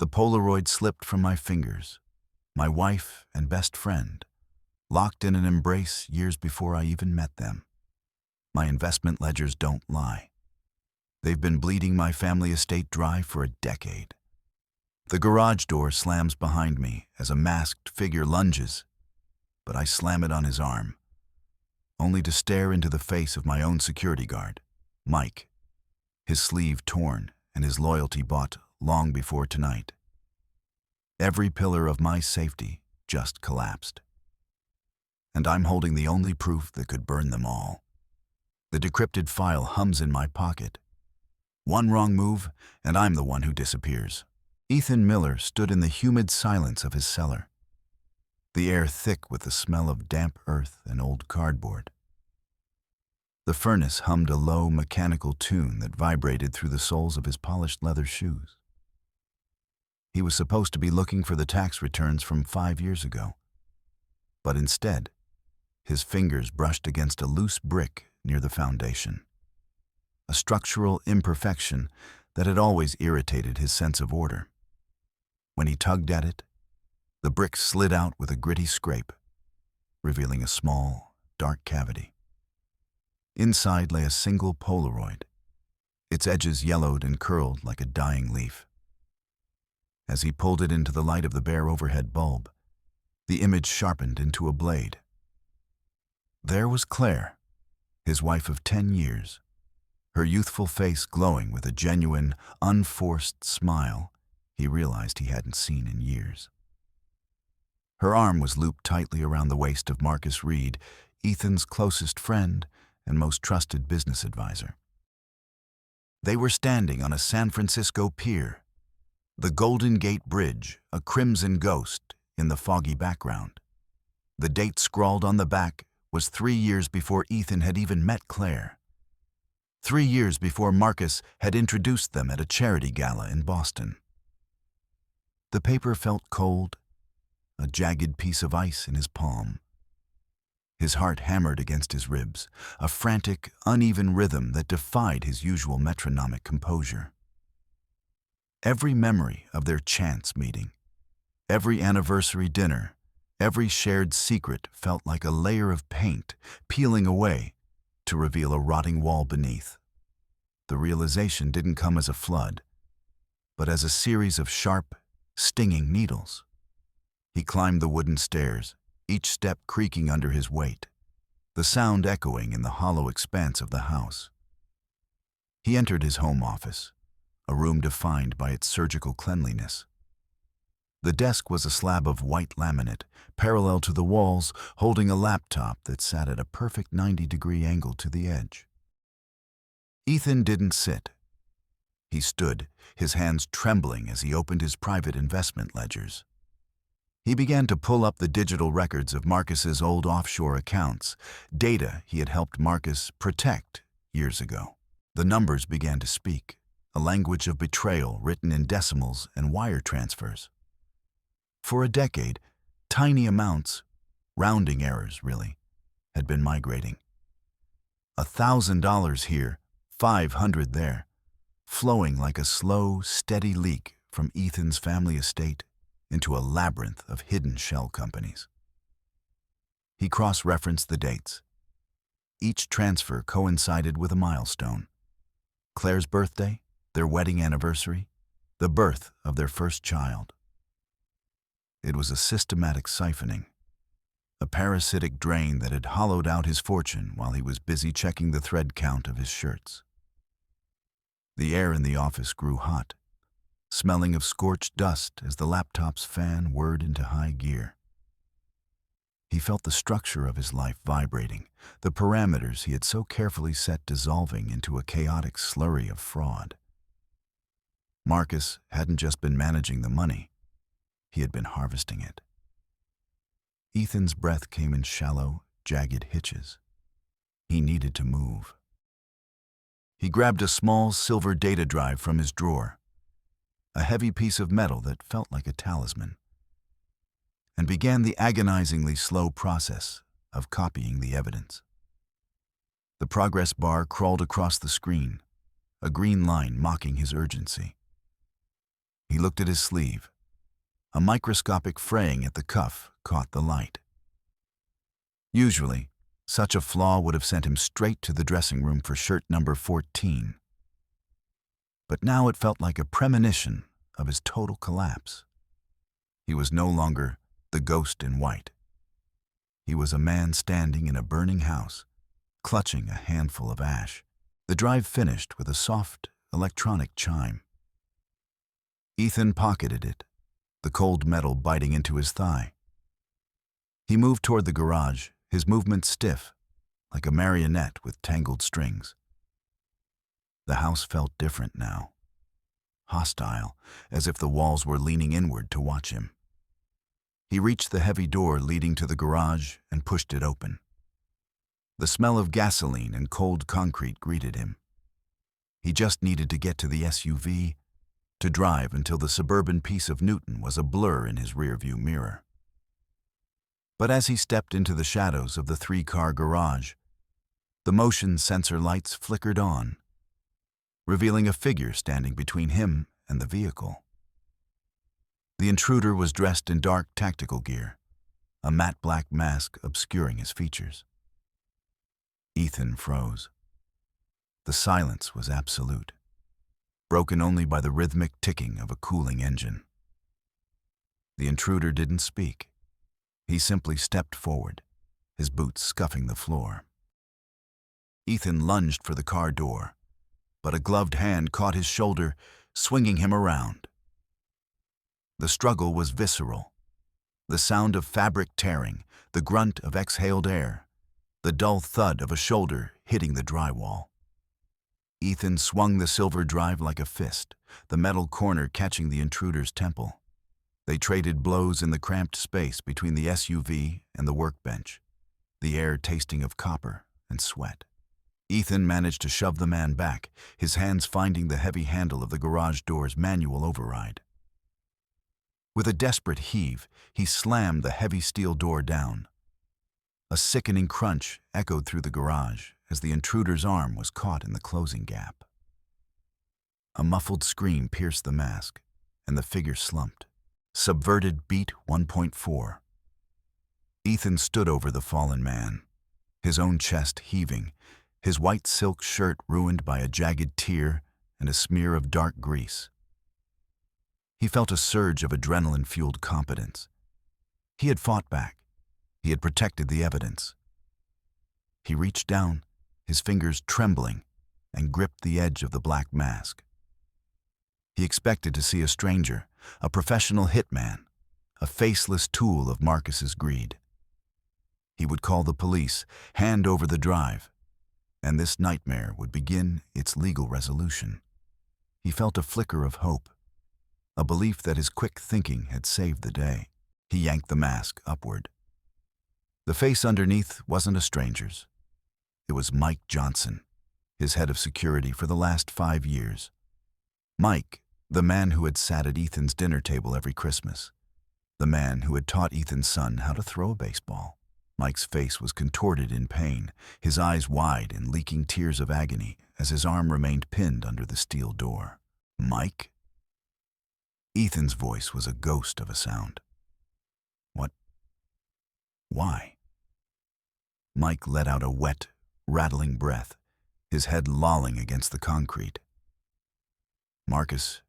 The Polaroid slipped from my fingers. My wife and best friend, locked in an embrace years before I even met them. My investment ledgers don't lie. They've been bleeding my family estate dry for a decade. The garage door slams behind me as a masked figure lunges, but I slam it on his arm, only to stare into the face of my own security guard, Mike, his sleeve torn and his loyalty bought long before tonight. Every pillar of my safety just collapsed. And I'm holding the only proof that could burn them all. The decrypted file hums in my pocket. One wrong move, and I'm the one who disappears. Ethan Miller stood in the humid silence of his cellar, the air thick with the smell of damp earth and old cardboard. The furnace hummed a low, mechanical tune that vibrated through the soles of his polished leather shoes. He was supposed to be looking for the tax returns from 5 years ago, but instead, his fingers brushed against a loose brick near the foundation, a structural imperfection that had always irritated his sense of order. When he tugged at it, the brick slid out with a gritty scrape, revealing a small, dark cavity. Inside lay a single Polaroid, its edges yellowed and curled like a dying leaf. As he pulled it into the light of the bare overhead bulb, the image sharpened into a blade. There was Claire, his wife of 10 years, her youthful face glowing with a genuine, unforced smile he realized he hadn't seen in years. Her arm was looped tightly around the waist of Marcus Reed, Ethan's closest friend and most trusted business advisor. They were standing on a San Francisco pier, the Golden Gate Bridge, a crimson ghost in the foggy background. The date scrawled on the back was 3 years before Ethan had even met Claire. 3 years before Marcus had introduced them at a charity gala in Boston. The paper felt cold, a jagged piece of ice in his palm. His heart hammered against his ribs, a frantic, uneven rhythm that defied his usual metronomic composure. Every memory of their chance meeting, every anniversary dinner, every shared secret felt like a layer of paint peeling away to reveal a rotting wall beneath. The realization didn't come as a flood, but as a series of sharp, stinging needles. He climbed the wooden stairs, each step creaking under his weight, the sound echoing in the hollow expanse of the house. He entered his home office, a room defined by its surgical cleanliness. The desk was a slab of white laminate, parallel to the walls, holding a laptop that sat at a perfect 90-degree angle to the edge. Ethan didn't sit. He stood, his hands trembling as he opened his private investment ledgers. He began to pull up the digital records of Marcus's old offshore accounts, data he had helped Marcus protect years ago. The numbers began to speak, a language of betrayal written in decimals and wire transfers. For a decade, tiny amounts, rounding errors really, had been migrating. $1,000 here, $500 there, flowing like a slow, steady leak from Ethan's family estate into a labyrinth of hidden shell companies. He cross-referenced the dates. Each transfer coincided with a milestone. Claire's birthday, their wedding anniversary, the birth of their first child. It was a systematic siphoning, a parasitic drain that had hollowed out his fortune while he was busy checking the thread count of his shirts. The air in the office grew hot, smelling of scorched dust as the laptop's fan whirred into high gear. He felt the structure of his life vibrating, the parameters he had so carefully set dissolving into a chaotic slurry of fraud. Marcus hadn't just been managing the money, he had been harvesting it. Ethan's breath came in shallow, jagged hitches. He needed to move. He grabbed a small silver data drive from his drawer, a heavy piece of metal that felt like a talisman, and began the agonizingly slow process of copying the evidence. The progress bar crawled across the screen, a green line mocking his urgency. He looked at his sleeve. A microscopic fraying at the cuff caught the light. Usually, such a flaw would have sent him straight to the dressing room for shirt number 14. But now it felt like a premonition of his total collapse. He was no longer the ghost in white. He was a man standing in a burning house, clutching a handful of ash. The drive finished with a soft, electronic chime. Ethan pocketed it, the cold metal biting into his thigh. He moved toward the garage, his movement stiff, like a marionette with tangled strings. The house felt different now, hostile, as if the walls were leaning inward to watch him. He reached the heavy door leading to the garage and pushed it open. The smell of gasoline and cold concrete greeted him. He just needed to get to the SUV, to drive until the suburban piece of Newton was a blur in his rearview mirror. But as he stepped into the shadows of the 3-car garage, the motion sensor lights flickered on, revealing a figure standing between him and the vehicle. The intruder was dressed in dark tactical gear, a matte black mask obscuring his features. Ethan froze. The silence was absolute, broken only by the rhythmic ticking of a cooling engine. The intruder didn't speak. He simply stepped forward, his boots scuffing the floor. Ethan lunged for the car door, but a gloved hand caught his shoulder, swinging him around. The struggle was visceral. The sound of fabric tearing, the grunt of exhaled air, the dull thud of a shoulder hitting the drywall. Ethan swung the silver drive like a fist, the metal corner catching the intruder's temple. They traded blows in the cramped space between the SUV and the workbench, the air tasting of copper and sweat. Ethan managed to shove the man back, his hands finding the heavy handle of the garage door's manual override. With a desperate heave, he slammed the heavy steel door down. A sickening crunch echoed through the garage as the intruder's arm was caught in the closing gap. A muffled scream pierced the mask, and the figure slumped. Subverted beat 1.4. Ethan stood over the fallen man, his own chest heaving, his white silk shirt ruined by a jagged tear and a smear of dark grease. He felt a surge of adrenaline-fueled competence. He had fought back. He had protected the evidence. He reached down, his fingers trembling, and gripped the edge of the black mask. He expected to see a stranger, a professional hitman, a faceless tool of Marcus's greed. He would call the police, hand over the drive, and this nightmare would begin its legal resolution. He felt a flicker of hope, a belief that his quick thinking had saved the day. He yanked the mask upward. The face underneath wasn't a stranger's. It was Mike Johnson, his head of security for the last 5 years. Mike, the man who had sat at Ethan's dinner table every Christmas. The man who had taught Ethan's son how to throw a baseball. Mike's face was contorted in pain, his eyes wide and leaking tears of agony as his arm remained pinned under the steel door. Mike? Ethan's voice was a ghost of a sound. What? Why? Mike let out a wet, rattling breath, his head lolling against the concrete. Marcus,